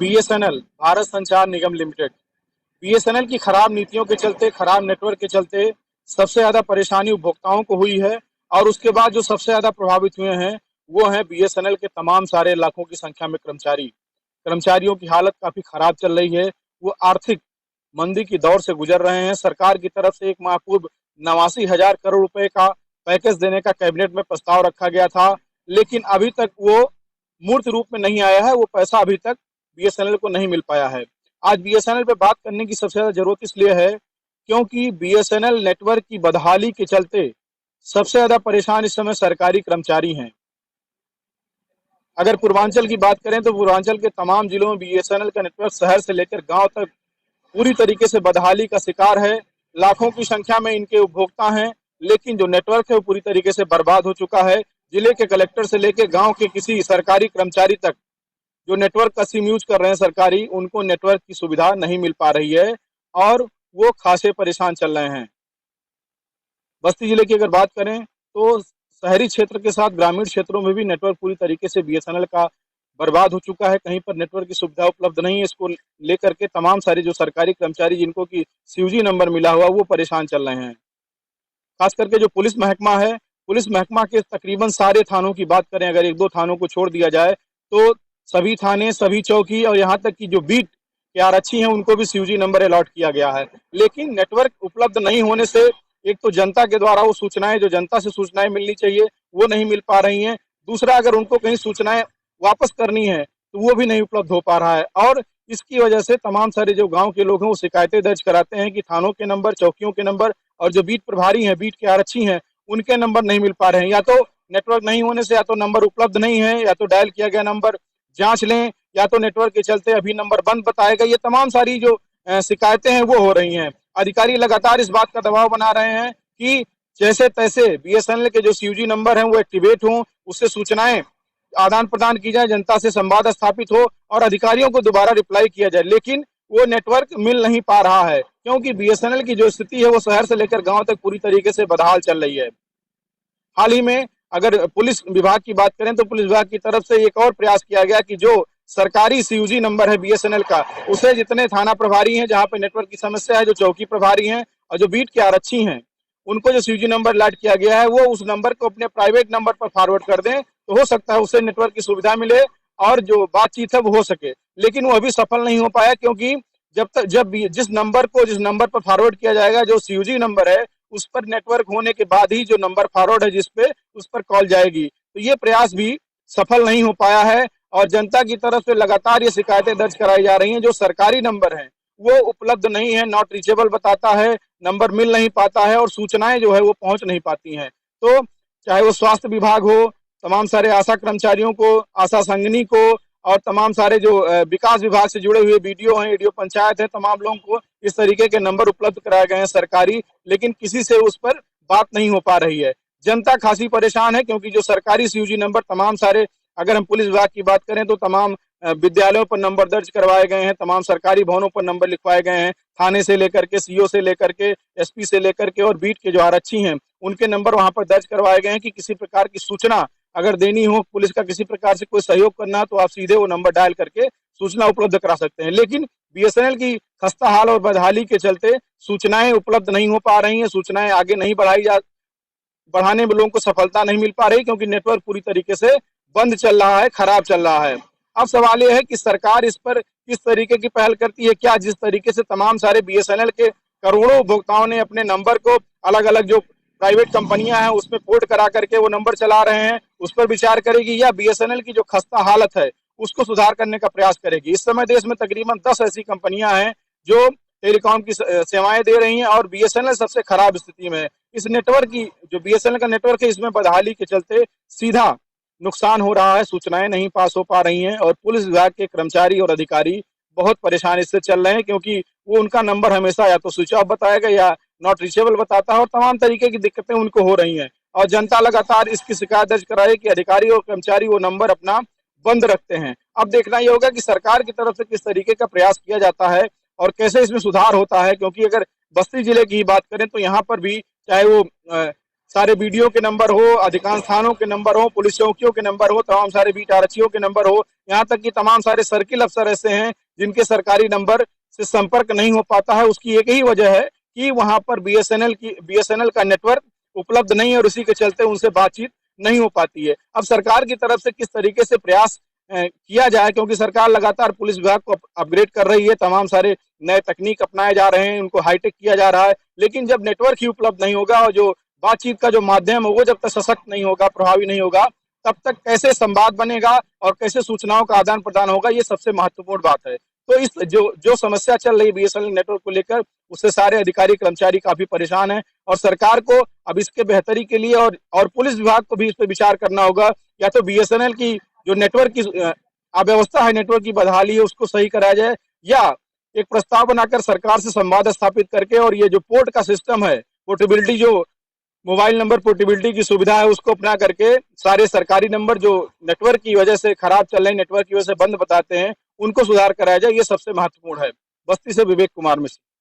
BSNL Bharat संचार निगम limited. BSNL की खराब नीतियों के चलते, खराब नेटवर्क के चलते सबसे ज्यादा परेशानी उपभोक्ताओं को हुई है। और उसके बाद जो सबसे ज्यादा प्रभावित हुए हैं वो हैं बीएसएनएल के तमाम सारे लाखों की संख्या में कर्मचारियों की हालत काफी खराब चल रही है। वो आर्थिक मंदी की दौर से गुजर रहे हैं। सरकार की तरफ से एक माह पूर्व 89,000 करोड़ रुपए का पैकेज देने का कैबिनेट में प्रस्ताव रखा गया था, लेकिन अभी तक वो मूर्त रूप में नहीं आया है। वो पैसा अभी तक बीएसएनएल को नहीं मिल पाया है। आज बीएसएनएल पे बात करने की सबसे ज्यादा जरूरत इसलिए है क्योंकि बीएसएनएल नेटवर्क की बदहाली के चलते सबसे ज्यादा परेशान इस समय सरकारी कर्मचारी हैं। अगर पूर्वांचल की बात करें तो पूर्वांचल के तमाम जिलों में बीएसएनएल का नेटवर्क शहर से लेकर गांव तक पूरी तरीके से बदहाली का शिकार है। लाखों की संख्या में इनके उपभोक्ता हैं, लेकिन जो नेटवर्क है वो पूरी तरीके से बर्बाद हो चुका है। जिले के कलेक्टर से लेकर गांव के किसी सरकारी कर्मचारी तक जो नेटवर्क का सिम यूज कर रहे हैं सरकारी, उनको नेटवर्क की सुविधा नहीं मिल पा रही है और वो खासे परेशान चल रहे हैं। बस्ती जिले की अगर बात करें तो शहरी क्षेत्र के साथ ग्रामीण क्षेत्रों में भी नेटवर्क पूरी तरीके से बीएसएनएल का बर्बाद हो चुका है। कहीं पर नेटवर्क की सुविधा उपलब्ध नहीं है। इसको लेकर के तमाम सारे जो सरकारी कर्मचारी जिनको की सीयूजी नंबर मिला हुआ वो परेशान चल रहे हैं। खास करके जो पुलिस महकमा है, पुलिस महकमा के तकरीबन सारे थानों की बात करें, अगर एक दो थानों को छोड़ दिया जाए तो सभी थाने, सभी चौकी और यहाँ तक की जो बीट के आरक्षी हैं उनको भी सीयूजी नंबर अलॉट किया गया है। लेकिन नेटवर्क उपलब्ध नहीं होने से एक तो जनता के द्वारा वो सूचनाएं, जो जनता से सूचनाएं मिलनी चाहिए वो नहीं मिल पा रही हैं। दूसरा, अगर उनको कहीं सूचनाएं वापस करनी है तो वो भी नहीं उपलब्ध हो पा रहा है। और इसकी वजह से तमाम सारे जो गांव के लोग हैं वो शिकायतें दर्ज कराते हैं कि थानों के नंबर, चौकियों के नंबर और जो बीट प्रभारी हैं, बीट के आरक्षी हैं, उनके नंबर नहीं मिल पा रहे हैं। या तो नेटवर्क नहीं होने से या तो नंबर उपलब्ध नहीं है, या तो डायल किया गया नंबर जांच लें, या तो नेटवर्क के चलते अभी नंबर बंद बताएगा। ये तमाम सारी जो शिकायतें हैं वो हो रही हैं। अधिकारी लगातार इस बात का दबाव बना रहे हैं कि जैसे तैसे बीएसएनएल के जो सीयूजी नंबर हैं वो एक्टिवेट हों, उससे सूचनाएं आदान प्रदान की जाए, जनता से संवाद स्थापित हो और अधिकारियों को दोबारा रिप्लाई किया जाए। लेकिन वो नेटवर्क मिल नहीं पा रहा है क्योंकि बीएसएनएल की जो स्थिति है वो शहर से लेकर गांव तक पूरी तरीके से बदहाल चल रही है। हाल ही में अगर पुलिस विभाग की बात करें तो पुलिस विभाग की तरफ से एक और प्रयास किया गया कि जो सरकारी सीयूजी नंबर है बीएसएनएल का, उसे जितने थाना प्रभारी हैं जहां पे नेटवर्क की समस्या है, जो चौकी प्रभारी हैं और जो बीट के आरक्षी हैं, उनको जो सीयूजी नंबर अलॉट किया गया है वो उस नंबर को अपने प्राइवेट नंबर पर फॉरवर्ड कर दें तो हो सकता है उससे नेटवर्क की सुविधा मिले और जो बातचीत है वो हो सके। लेकिन वो अभी सफल नहीं हो पाया क्योंकि जब जिस नंबर पर फॉरवर्ड किया जाएगा, जो सीयूजी नंबर है, उस पर नेटवर्क होने के बाद ही जो नंबर फॉरवर्ड है जिसपे, उस पर कॉल जाएगी। तो ये प्रयास भी सफल नहीं हो पाया है और जनता की तरफ से लगातार ये शिकायतें दर्ज कराई जा रही हैं। जो सरकारी नंबर है वो उपलब्ध नहीं है, नॉट रीचेबल बताता है, नंबर मिल नहीं पाता है और सूचनाएं जो है वो पहुंच नहीं पाती हैं। तो चाहे वो स्वास्थ्य विभाग हो, तमाम सारे आशा कर्मचारियों को, आशा संगनी को और तमाम सारे जो विकास विभाग से जुड़े हुए बीडीओ हैं, एडीओ पंचायत है, तमाम लोगों को इस तरीके के नंबर उपलब्ध कराए गए हैं सरकारी, लेकिन किसी से उस पर बात नहीं हो पा रही है। जनता खासी परेशान है क्योंकि जो सरकारी सीयूजी नंबर तमाम सारे, अगर हम पुलिस विभाग की बात करें तो तमाम विद्यालयों पर नंबर दर्ज करवाए गए हैं, तमाम सरकारी भवनों पर नंबर लिखवाए गए हैं, थाने से लेकर के, सीओ से लेकर के, एसपी से लेकर के और बीट के जो आरक्षी हैं उनके नंबर वहां पर दर्ज करवाए गए हैं कि किसी प्रकार की सूचना अगर देनी हो, पुलिस का किसी प्रकार से कोई सहयोग करना है तो आप सीधे वो नंबर डायल करके सूचना उपलब्ध करा सकते हैं। लेकिन बीएसएनएल की खस्ता हाल और बदहाली के चलते सूचनाएं उपलब्ध नहीं हो पा रही हैं, सूचनाएं आगे नहीं बढ़ाने में लोगों को सफलता नहीं मिल पा रही क्योंकि नेटवर्क पूरी तरीके से बंद चल रहा है, खराब चल रहा है। अब सवाल यह है कि सरकार इस पर किस तरीके की पहल करती है। क्या जिस तरीके से तमाम सारे बीएसएनएल के करोड़ों उपभोक्ताओं ने अपने नंबर को अलग अलग जो प्राइवेट कंपनियां हैं उसमें पोर्ट करा करके वो नंबर चला रहे हैं, उस पर विचार करेगी या बीएसएनएल की जो खस्ता हालत है उसको सुधार करने का प्रयास करेगी। इस समय देश में तकरीबन 10 ऐसी कंपनियां हैं जो टेलीकॉम की सेवाएं दे रही हैं और बीएसएनएल सबसे खराब स्थिति में है। इस नेटवर्क की जो बीएसएनएल का नेटवर्क है इसमें बदहाली के चलते सीधा नुकसान हो रहा है, सूचनाएं नहीं पास हो पा रही हैं और पुलिस विभाग के कर्मचारी और अधिकारी बहुत परेशान इससे चल रहे हैं क्योंकि वो उनका नंबर हमेशा या तो स्विच ऑफ बताएगा या नॉट रीचेबल बताता है और तमाम तरीके की दिक्कतें उनको हो रही हैं और जनता लगातार इसकी शिकायत दर्ज कराए कि अधिकारी और कर्मचारी वो नंबर अपना बंद रखते हैं। अब देखना ये होगा कि सरकार की तरफ से किस तरीके का प्रयास किया जाता है और कैसे इसमें सुधार होता है, क्योंकि अगर बस्ती जिले की बात करें तो यहाँ पर भी चाहे वो सारे बीडीओ के नंबर हो, अधिकांश थानों के नंबर हो, पुलिस चौकियों के नंबर हो, तमाम सारे बीट आरक्षियों के नंबर हो, यहाँ तक कि तमाम सारे सर्किल अफसर ऐसे हैं जिनके सरकारी नंबर से संपर्क नहीं हो पाता है। उसकी एक ही वजह है कि वहां पर बीएसएनएल का नेटवर्क उपलब्ध नहीं है और इसी के चलते उनसे बातचीत नहीं हो पाती है। अब सरकार की तरफ से किस तरीके से प्रयास किया जाए, क्योंकि सरकार लगातार पुलिस विभाग को अपग्रेड कर रही है, तमाम सारे नए तकनीक अपनाए जा रहे हैं, उनको हाईटेक किया जा रहा है, लेकिन जब नेटवर्क ही उपलब्ध नहीं होगा और जो बातचीत का जो माध्यम है वो जब तक सशक्त नहीं होगा, प्रभावी नहीं होगा, तब तक कैसे संवाद बनेगा और कैसे सूचनाओं का आदान प्रदान होगा, ये सबसे महत्वपूर्ण बात है। तो इस जो समस्या चल रही बीएसएनएल नेटवर्क को लेकर, उससे सारे अधिकारी कर्मचारी काफी परेशान हैं और सरकार को अब इसके बेहतरी के लिए और पुलिस विभाग को भी इस पर विचार करना होगा। या तो बीएसएनएल की जो नेटवर्क की अव्यवस्था है, नेटवर्क की बदहाली है, उसको सही कराया जाए, या एक प्रस्ताव बनाकर सरकार से संवाद स्थापित करके और ये जो पोर्ट का सिस्टम है, पोर्टेबिलिटी, जो मोबाइल नंबर पोर्टेबिलिटी की सुविधा है, उसको अपना करके सारे सरकारी नंबर जो नेटवर्क की वजह से खराब चल रहे हैं, नेटवर्क की वजह से बंद बताते हैं, उनको सुधार कराया जाए। ये सबसे महत्वपूर्ण है। बस्ती से विवेक कुमार मिश्र।